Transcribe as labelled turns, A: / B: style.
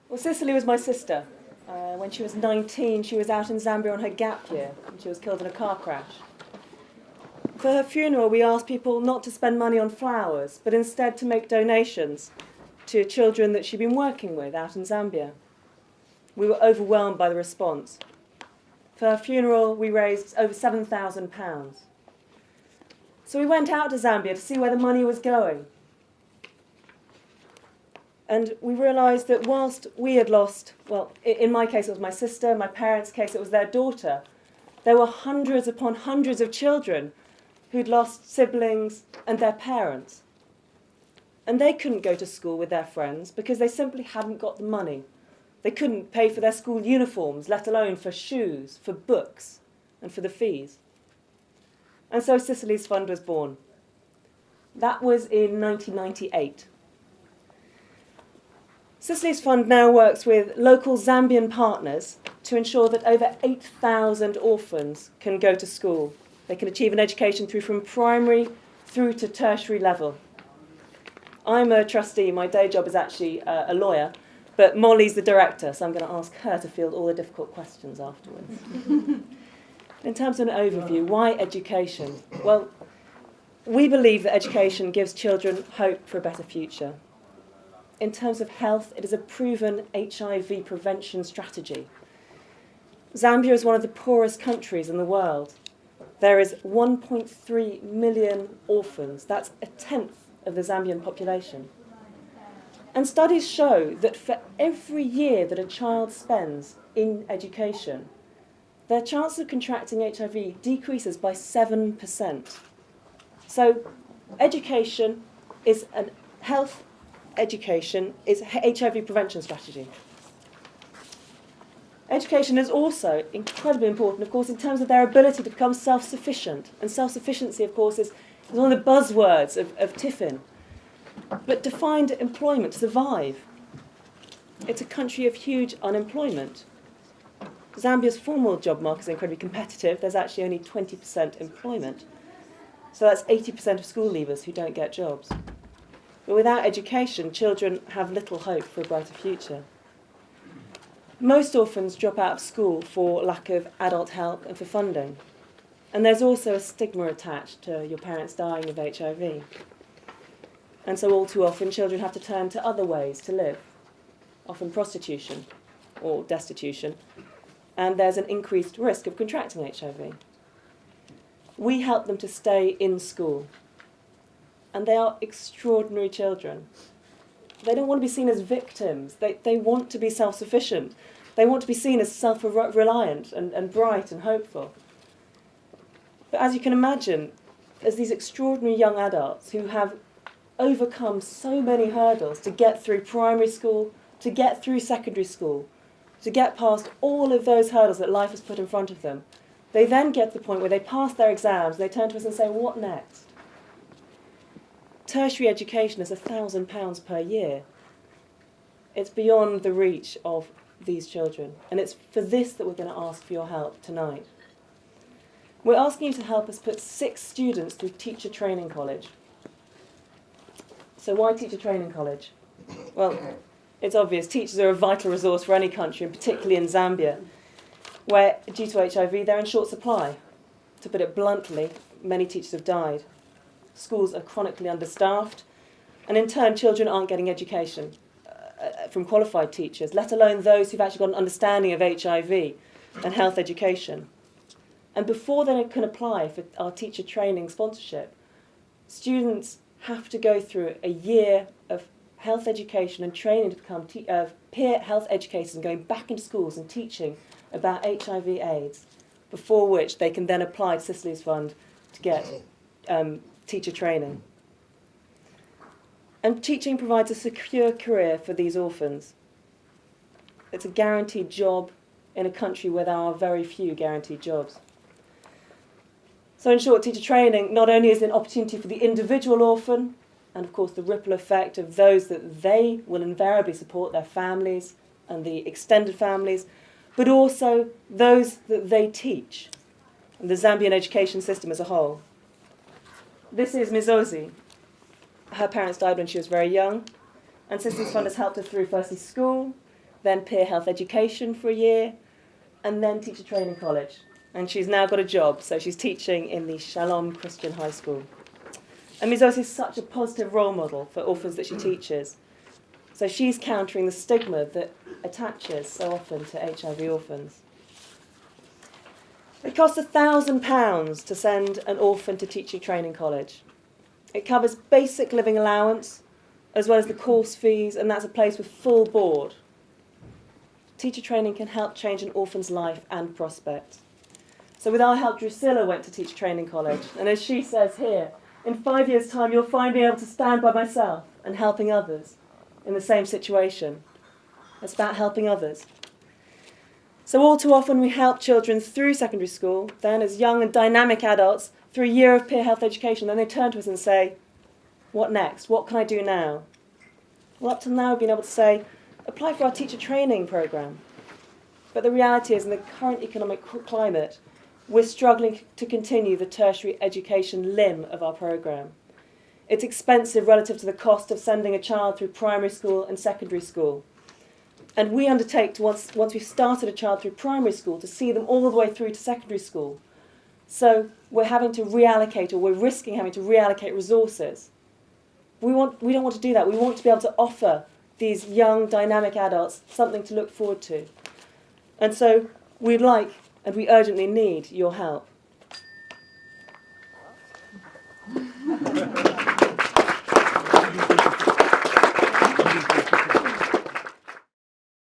A: Well, Cecily was my sister. When she was 19, she was out in Zambia on her gap year, and she was killed in a car crash. For her funeral, we asked people not to spend money on flowers, but instead to make donations to children that she'd been working with out in Zambia. We were overwhelmed by the response. For her funeral, we raised over £7,000. So we went out to Zambia to see where the money was going. And we realised that whilst we had lost, well, in my case it was my sister, in my parents' case it was their daughter, there were hundreds upon hundreds of children who'd lost siblings and their parents. And they couldn't go to school with their friends because they simply hadn't got the money. They couldn't pay for their school uniforms, let alone for shoes, for books, and for the fees. And so Cecily's Fund was born. That was in 1998. Cecily's Fund now works with local Zambian partners to ensure that over 8,000 orphans can go to school. They can achieve an education from primary through to tertiary level. I'm a trustee. My day job is actually a lawyer, but Molly's the director, so I'm going to ask her to field all the difficult questions afterwards. In terms of an overview, why education? Well, we believe that education gives children hope for a better future. In terms of health, it is a proven HIV prevention strategy. Zambia is one of the poorest countries in the world. There is 1.3 million orphans. That's a tenth of the Zambian population. And studies show that for every year that a child spends in education, their chance of contracting HIV decreases by 7%. So education is an health education is HIV prevention strategy. Education is also incredibly important, of course, in terms of their ability to become self-sufficient. And self-sufficiency, of course, is one of the buzzwords of TIFIN. But to find employment, to survive, it's a country of huge unemployment. Zambia's formal job market is incredibly competitive. There's actually only 20% employment. So that's 80% of school leavers who don't get jobs. But without education, children have little hope for a brighter future. Most orphans drop out of school for lack of adult help and for funding. And there's also a stigma attached to your parents dying of HIV. And so all too often, children have to turn to other ways to live, often prostitution or destitution. And there's an increased risk of contracting HIV. We help them to stay in school. And they are extraordinary children. They don't want to be seen as victims. They want to be self-sufficient. They want to be seen as self-reliant and bright and hopeful. But as you can imagine, as these extraordinary young adults who have overcome so many hurdles to get through primary school, to get through secondary school, to get past all of those hurdles that life has put in front of them, they then get to the point where they pass their exams, they turn to us and say, what next? Tertiary education is £1,000 per year. It's beyond the reach of these children. And it's for this that we're going to ask for your help tonight. We're asking you to help us put 6 students through Teacher Training College. So why Teacher Training College? Well, it's obvious. Teachers are a vital resource for any country, and particularly in Zambia, where, due to HIV, they're in short supply. To put it bluntly, many teachers have died. Schools are chronically understaffed, and in turn, children aren't getting education from qualified teachers, let alone those who've actually got an understanding of HIV and health education. And before they can apply for our teacher training sponsorship, students have to go through a year of health education and training to become peer health educators and going back into schools and teaching about HIV/AIDS, before which they can then apply to Cecily's Fund to get teacher training. And teaching provides a secure career for these orphans. It's a guaranteed job in a country where there are very few guaranteed jobs. So in short, teacher training not only is an opportunity for the individual orphan, and of course the ripple effect of those that they will invariably support, their families and the extended families, but also those that they teach, and the Zambian education system as a whole. This is Mizozi. Her parents died when she was very young, and Cecily's Fund has helped her through firstly school, then peer health education for a year, and then teacher training college. And she's now got a job, so she's teaching in the Shalom Christian High School. And Ms. Otis is such a positive role model for orphans that she teaches. So she's countering the stigma that attaches so often to HIV orphans. It costs £1,000 to send an orphan to teacher training college. It covers basic living allowance, as well as the course fees, and that's a place with full board. Teacher training can help change an orphan's life and prospects. So with our help, Drusilla went to teacher training college, and as she says here, in 5 years' time you'll find me able to stand by myself and helping others in the same situation. It's about helping others. So all too often we help children through secondary school, then as young and dynamic adults, through a year of peer health education, then they turn to us and say, what next? What can I do now? Well, up till now we've been able to say, apply for our teacher training programme. But the reality is, in the current economic climate, we're struggling to continue the tertiary education limb of our programme. It's expensive relative to the cost of sending a child through primary school and secondary school. And we undertake to, once we've started a child through primary school, to see them all the way through to secondary school. So we're having to reallocate, or we're risking having to reallocate resources. We don't want to do that. We want to be able to offer these young, dynamic adults something to look forward to. And so we'd like, and we urgently need, your help.